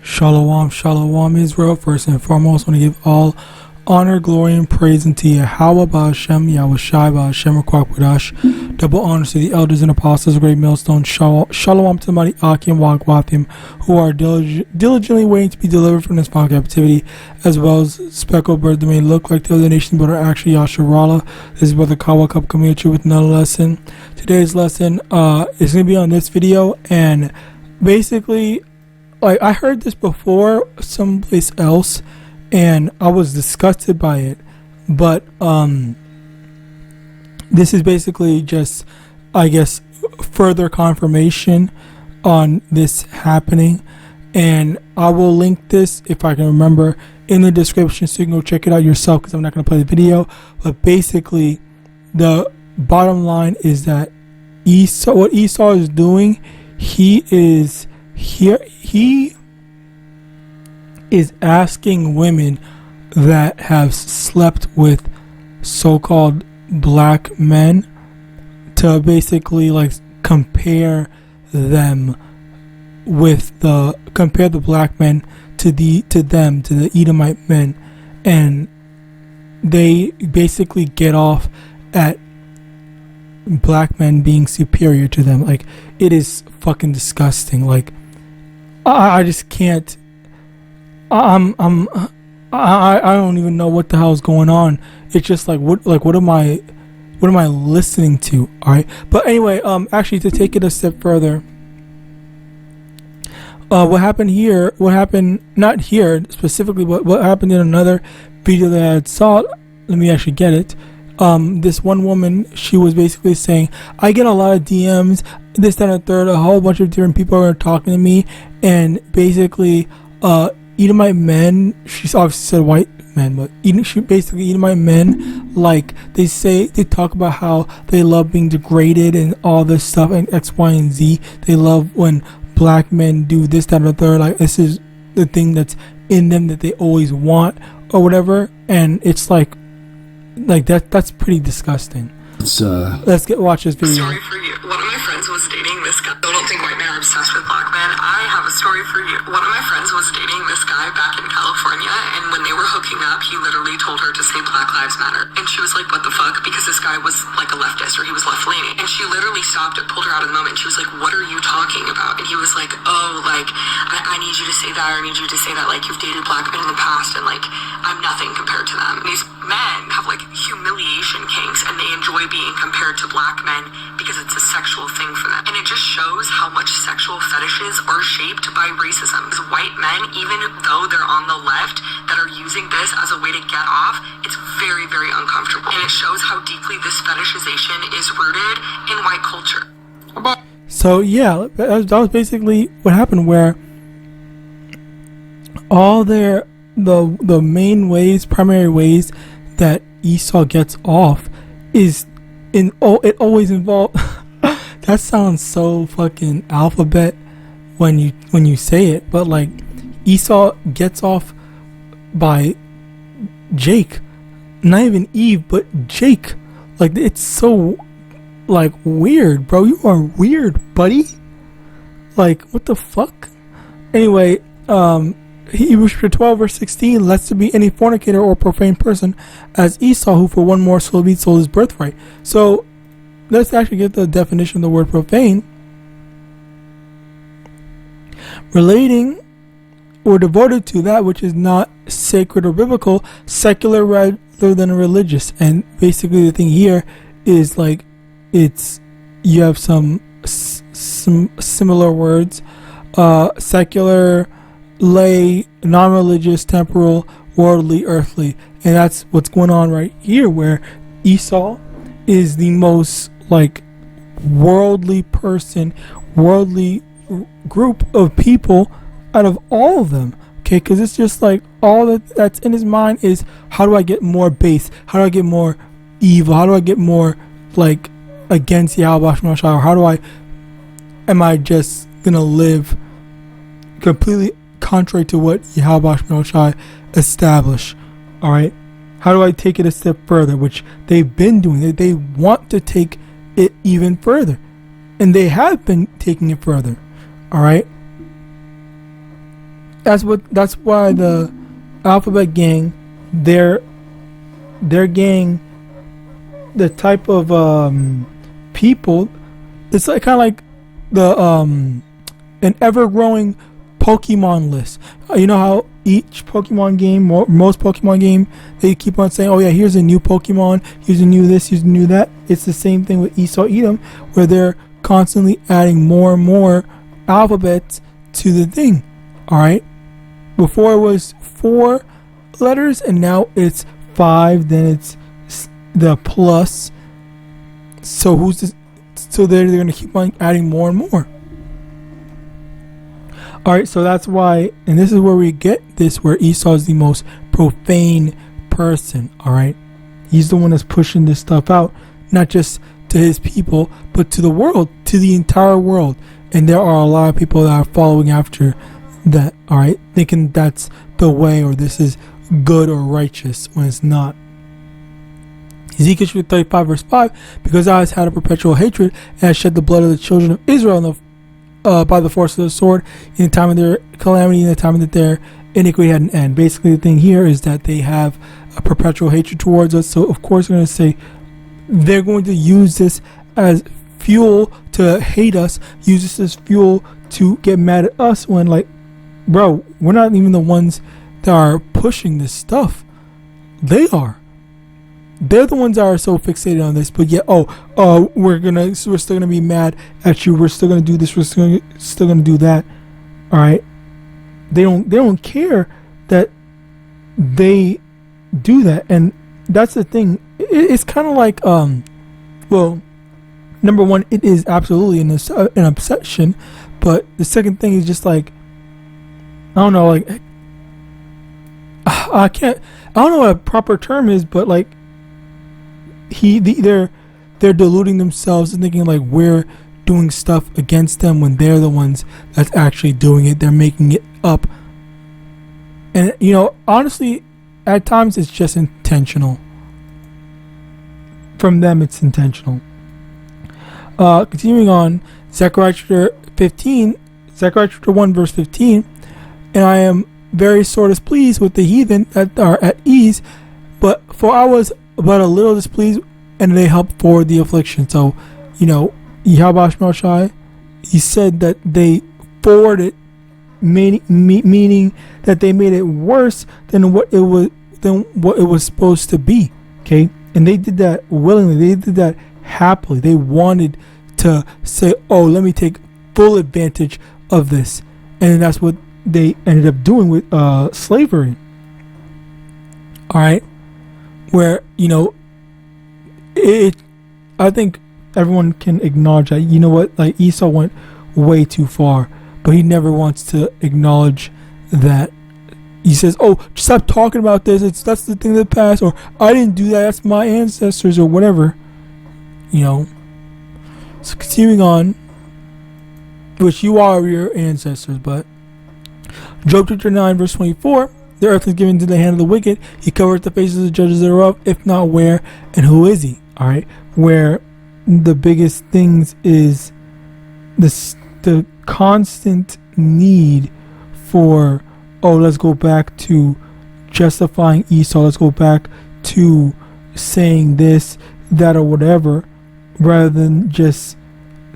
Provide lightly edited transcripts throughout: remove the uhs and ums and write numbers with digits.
Shalom, shalom, Israel. First and foremost, I want to give all honor, glory, and praise unto YAHAWAH, Hashem, YAHAWASHI, Hashem, Rakwakwadah. Double honors to the elders and apostles of Great Millstone. Shalom to the mighty Akim, Wagwathim, who are diligently waiting to be delivered from this foul captivity, as well as speckled birds that may look like the other nations but are actually Yasharallah. This is Brother Kawa Cup coming at you with another lesson. Today's lesson is going to be on this video, and basically, like, I heard this before someplace else and I was disgusted by it, but this is basically just, I guess, further confirmation on this happening, and I will link this, if I can remember, in the description so you can go check it out yourself, because I'm not going to play the video. But basically the bottom line is that Esau, what Esau is doing, he is asking women that have slept with so-called black men to basically like compare the black men to the Edomite men, and they basically get off at black men being superior to them. Like, it is fucking disgusting. Like, I just can't. I don't even know what the hell is going on. It's just like, what am I listening to? All right. But anyway, actually, to take it a step further, what happened not here specifically, but what happened in another video that I had saw. Let me actually get it. This one woman, she was basically saying, I get a lot of DMs, this, that, and the third. A whole bunch of different people are talking to me, and basically, Edomite men, she obviously said white men, but Edomite men, like, they talk about how they love being degraded and all this stuff, and X, Y, and Z. They love when black men do this, that, and the third. Like, this is the thing that's in them that they always want, or whatever. And it's like that's pretty disgusting. Let's watch this video. Story for you. One of my friends was dating this guy. I don't think white men are obsessed with black men. I have a story for you. One of my friends was dating this guy back in California, and when they were hooking up, he literally told her to say Black Lives Matter. And she was like, what the fuck? Because this guy was like a leftist, or he was left-leaning. And she literally stopped it, pulled her out of the moment. She was like, what are you talking about? And he was like, oh, like, I need you to say that, or I need you to say that, like, you've dated black men in the past, and like, I'm nothing compared to them. And these men have like humiliation kinks, and they enjoy being compared to black men because it's a sexual thing for them. And it just shows how much sexual fetishes are shaped by racism. Because white men, even though they're on the left, that are using this as a way to get off, it's very, very uncomfortable. And it shows how deeply this fetishization is rooted in white culture. So yeah, that was basically what happened, where all the main ways, primary ways that Esau gets off is it always involves that sounds so fucking alphabet when you say it, but like, Esau gets off by Jake, not even Eve, but Jake. Like, it's so like weird, bro. You are weird, buddy. Like, what the fuck? Anyway, Hebrews 12 verse 16, lest there be any fornicator or profane person as Esau, who for one more sold his birthright. So let's actually get the definition of the word profane. Relating or devoted to that which is not sacred or biblical, secular rather than religious. And basically the thing here is like, you have some similar words, secular, lay, non-religious, temporal, worldly, earthly. And that's what's going on right here, where Esau is the most like worldly person, worldly group of people out of all of them. Okay, because it's just like all that's in his mind is, how do I get more base? How do I get more evil? How do I get more like against Yahawadah, or how am I just gonna live completely contrary to what Yahawadah established? All right, how do I take it a step further, which they've been doing? They want to take it even further, and they have been taking it further. All right, That's why the alphabet gang, their gang, the type of people, it's like kind of like the an ever-growing Pokemon list. You know how each Pokemon game, most Pokemon game, they keep on saying, oh yeah, here's a new Pokemon, here's a new this, here's a new that. It's the same thing with Esau Edom, where they're constantly adding more and more alphabets to the thing. Alright? Before it was 4 letters, and now it's 5, then it's the plus. So who's this? So they're going to keep on adding more and more. Alright, so that's why, and this is where we get this, where Esau is the most profane person. Alright? He's the one that's pushing this stuff out, not just to his people, but to the world, to the entire world. And there are a lot of people that are following after that, alright, thinking that's the way, or this is good or righteous, when it's not. Ezekiel 35 verse 5, because thou hast had a perpetual hatred, and hast shed the blood of the children of Israel by the force of the sword, in the time of their calamity, in the time that their iniquity had an end. Basically, the thing here is that they have a perpetual hatred towards us. So of course they're going to say, they're going to use this as fuel to hate us, use this as fuel to get mad at us, when, like, bro, we're not even the ones that are pushing this stuff. They are. They're the ones that are so fixated on this. But yet, we're still gonna be mad at you. We're still gonna do this. We're still gonna do that. All right. They don't care that they do that, and that's the thing. It's kind of like well, number one, it is absolutely an obsession, but the second thing is just like, I don't know, like, I don't know what a proper term is, but like, they're deluding themselves and thinking like we're doing stuff against them, when they're the ones that's actually doing it. They're making it up, and you know, honestly, at times it's just intentional. From them, it's intentional. Continuing on, Zechariah chapter 1 verse 15, and I am very sore displeased with the heathen that are at ease, but for I was but a little displeased, and they helped forward the affliction. So, you know, YAHAWASHI, he said that they forwarded, meaning that they made it worse than what it was supposed to be. Okay, and they did that willingly. They did that happily. They wanted to say, "Oh, let me take full advantage of this," and that's what they ended up doing with slavery. All right. Where, you know, I think everyone can acknowledge that, you know what, like, Esau went way too far, but he never wants to acknowledge that. He says, oh, stop talking about this, that's the thing of the past, or I didn't do that, that's my ancestors, or whatever, you know. So continuing on, which you are your ancestors, but Job chapter 9 verse 24, the earth is given to the hand of the wicked. He covereth the faces of the judges thereof. If not, where and who is he? All right, where the biggest things is the constant need for, oh, let's go back to justifying Esau. Let's go back to saying this, that, or whatever, rather than just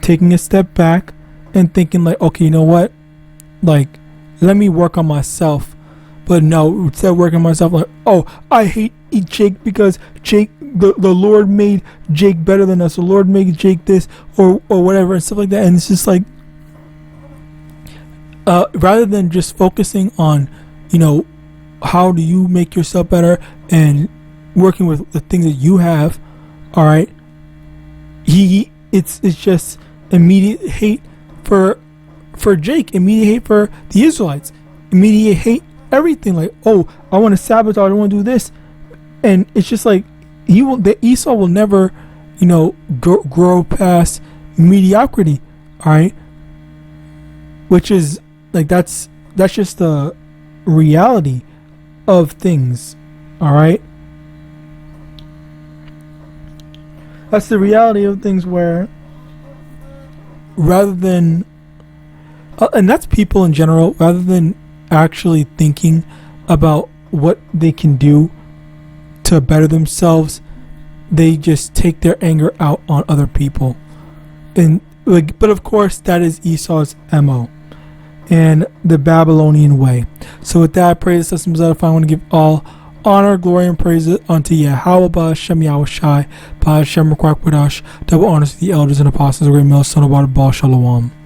taking a step back and thinking like, okay, you know what? Like, let me work on myself. But no, instead of working on myself, like, oh, I hate Jake because Jake, the Lord made Jake better than us. The Lord made Jake this or whatever and stuff like that. And it's just like, rather than just focusing on, you know, how do you make yourself better and working with the things that you have, all right, it's just immediate hate for Jake, immediate hate for the Israelites, immediate hate everything. Like, oh, I want to sabotage, I want to do this, and it's just like Esau will never, you know, grow past mediocrity, all right, which is like that's just the reality of things, all right. That's the reality of things, where rather than and that's people in general, rather than actually thinking about what they can do to better themselves, they just take their anger out on other people. And but of course that is Esau's MO and the Babylonian way. So with that, I pray this system is edifying. I want to give all honor, glory, and praise unto YAHAWAH, Shem YAHAWASHI, Hashem Rakwakpadash, double honors to the elders and apostles, the great male son of God, Shalom.